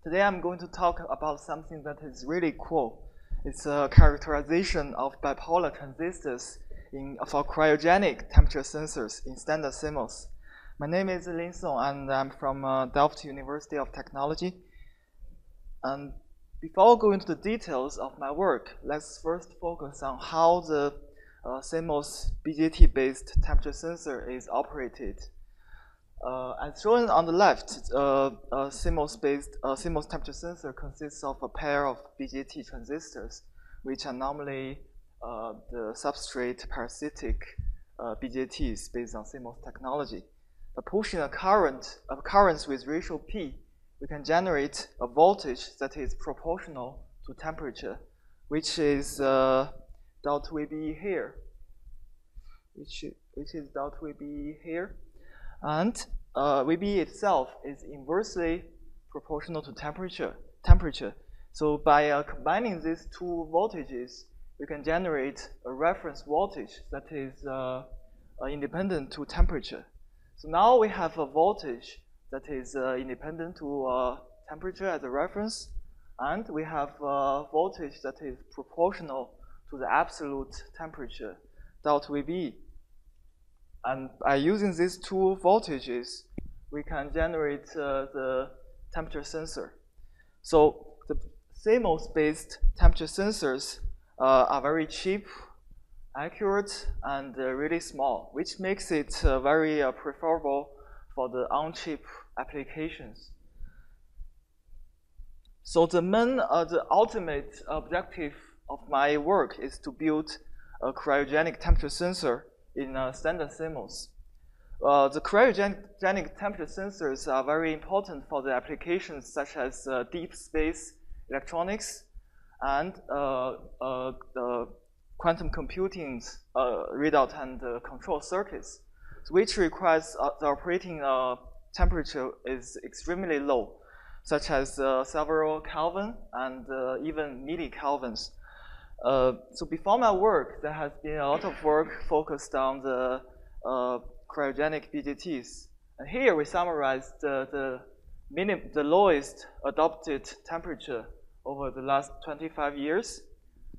Today I'm going to talk about something that is really cool. It's a characterization of bipolar transistors for cryogenic temperature sensors in standard CMOS. My name is Lin Song and I'm from Delft University of Technology. And before going into the details of my work, let's first focus on how the CMOS BJT-based temperature sensor is operated. As shown on the left, CMOS temperature sensor consists of a pair of BJT transistors, which are normally the substrate parasitic BJTs based on CMOS technology. By pushing a current with ratio P, we can generate a voltage that is proportional to temperature, which is dot VB here, which is dot VB here. And VB itself is inversely proportional to temperature. So by combining these two voltages, we can generate a reference voltage that is independent to temperature. So now we have a voltage that is independent to temperature as a reference, and we have a voltage that is proportional to the absolute temperature, dot VB. And by using these two voltages, we can generate the temperature sensor. So the CMOS-based temperature sensors are very cheap, accurate, and really small, which makes it very preferable for the on-chip applications. So the ultimate objective of my work is to build a cryogenic temperature sensor in standard CMOS. The cryogenic temperature sensors are very important for the applications such as deep space electronics and the quantum computing readout and control circuits, which requires the operating temperature is extremely low, such as several Kelvin and even millikelvins. So before my work, there has been a lot of work focused on the cryogenic BJTs. And here we summarize the lowest adopted temperature over the last 25 years.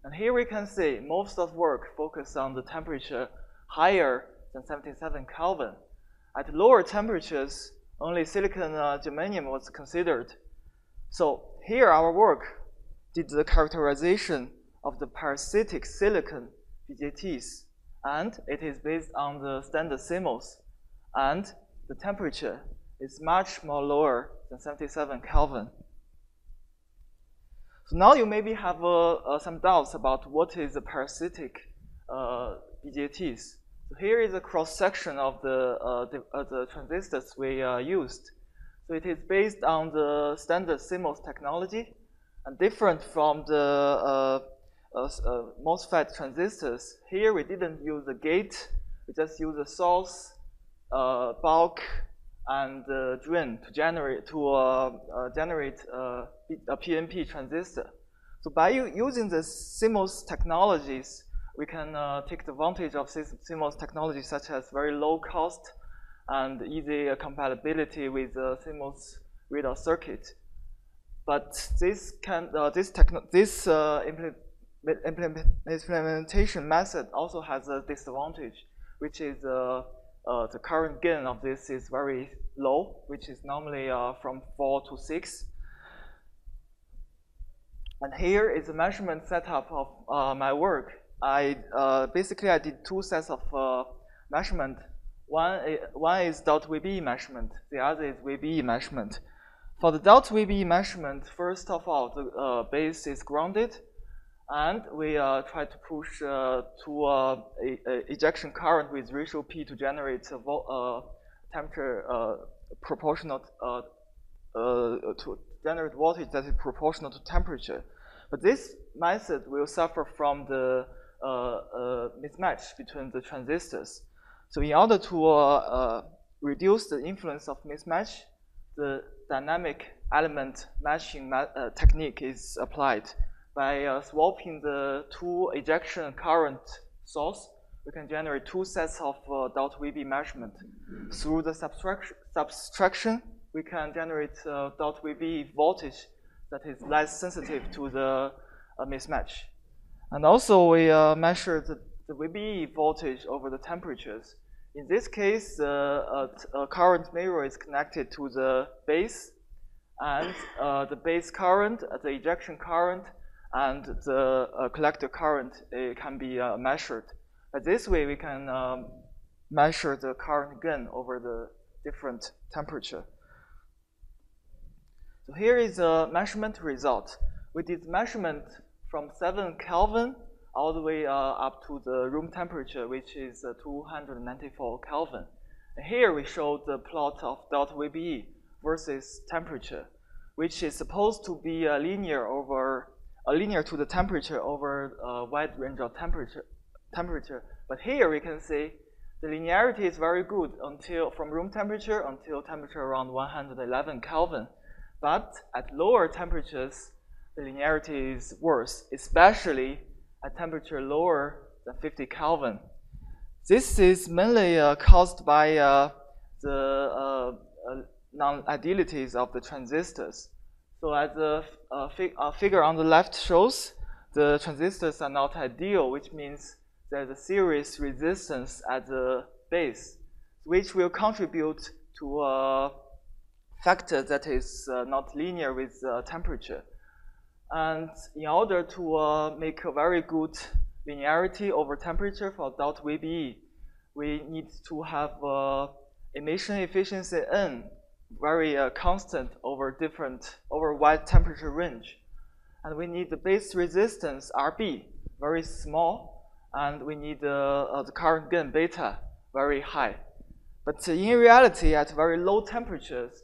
And here we can see most of work focused on the temperature higher than 77 Kelvin. At lower temperatures, only silicon germanium was considered. So here our work did the characterization of the parasitic silicon BJTs, and it is based on the standard CMOS, and the temperature is much more lower than 77 Kelvin. So now you maybe have some doubts about what is the parasitic BJTs. So here is a cross-section of the transistors we used. So it is based on the standard CMOS technology, and different from the MOSFET transistors. Here we didn't use a gate, we just use a source, bulk, and drain to generate a PNP transistor. So by using the CMOS technologies, we can take advantage of CMOS technologies such as very low cost and easy compatibility with the CMOS readout circuit. But this implementation method also has a disadvantage, which is the current gain of this is very low, which is normally from 4 to 6. And here is a measurement setup of my work. Basically I did two sets of measurement. One is dot VB measurement, the other is VB measurement. For the dot VB measurement, first of all, the base is grounded, and we try to push to ejection current with ratio P to generate a temperature proportional to generate voltage that is proportional to temperature. But this method will suffer from the mismatch between the transistors. So in order to reduce the influence of mismatch, the dynamic element matching technique is applied. By swapping the two ejection current source, we can generate two sets of dot VB measurement. Through the subtraction, we can generate dot VB voltage that is less sensitive to the mismatch. And also we measure the VBE voltage over the temperatures. In this case, a current mirror is connected to the base, and the base current, the ejection current, and the collector current can be measured. This way, we can measure the current gain over the different temperature. So here is a measurement result. We did measurement from 7 Kelvin all the way up to the room temperature, which is 294 Kelvin. And here we showed the plot of delta VBE versus temperature, which is supposed to be linear to the temperature over a wide range of temperature. But here we can see the linearity is very good from room temperature until temperature around 111 Kelvin. But at lower temperatures, the linearity is worse, especially at temperature lower than 50 Kelvin. This is mainly caused by the non-idealities of the transistors. So as the figure on the left shows, the transistors are not ideal, which means there's a series resistance at the base, which will contribute to a factor that is not linear with temperature. And in order to make a very good linearity over temperature for delta VBE, we need to have emission efficiency N very constant over wide temperature range. And we need the base resistance RB very small, and we need the current gain beta very high. But in reality, at very low temperatures,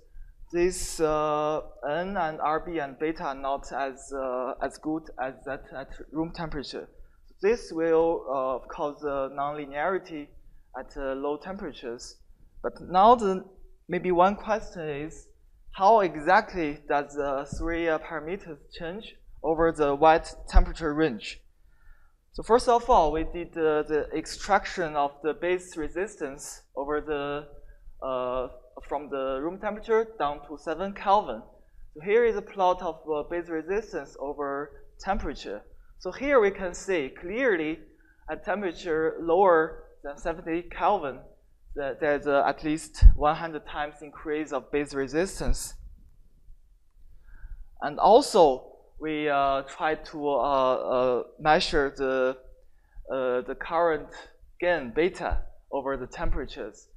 this N and RB and beta are not as good as that at room temperature. This will cause nonlinearity at low temperatures. But now maybe one question is, how exactly does the three parameters change over the wide temperature range? So first of all, we did the extraction of the base resistance over from the room temperature down to 7 Kelvin. So here is a plot of base resistance over temperature. So here we can see clearly at temperature lower than 70 Kelvin, that there's at least 100 times increase of base resistance. And also, we try to measure the current gain beta over the temperatures.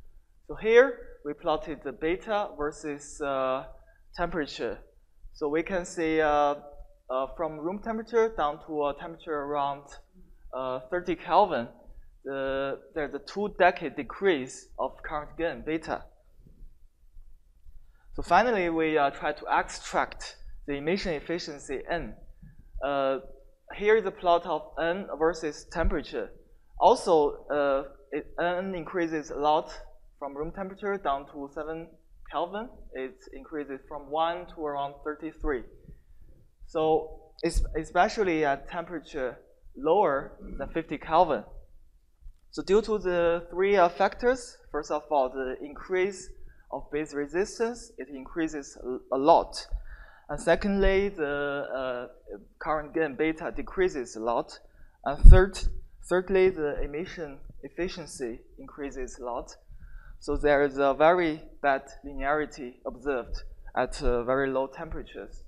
So here, we plotted the beta versus temperature. So we can see from room temperature down to a temperature around 30 Kelvin, there's a 2-decade decrease of current gain beta. So finally, we try to extract the emission efficiency N. Here is a plot of N versus temperature. Also, N increases a lot from room temperature down to 7 Kelvin. It increases from 1 to around 33. So especially at temperature lower than 50 Kelvin. So due to the three factors, first of all, the increase of base resistance, it increases a lot. And secondly, the current gain beta decreases a lot. And thirdly, the emission efficiency increases a lot. So there is a very bad linearity observed at very low temperatures.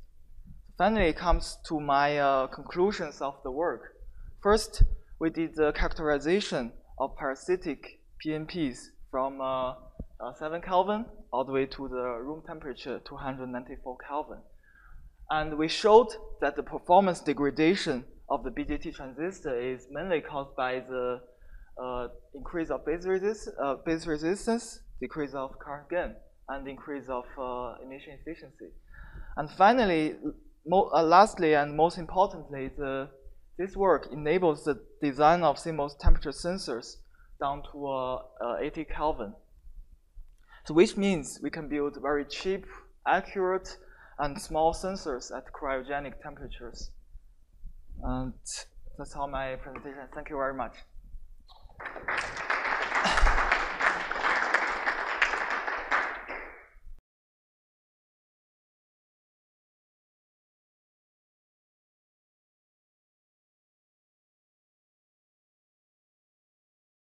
Finally, it comes to my conclusions of the work. First, we did the characterization of parasitic PNPs from 7 Kelvin all the way to the room temperature 294 Kelvin. And we showed that the performance degradation of the BJT transistor is mainly caused by the increase of base resistance, decrease of current gain, and increase of emission efficiency. And finally, lastly and most importantly, this work enables the design of CMOS temperature sensors down to 80 Kelvin. So which means we can build very cheap, accurate, and small sensors at cryogenic temperatures. And that's all my presentation. Thank you very much.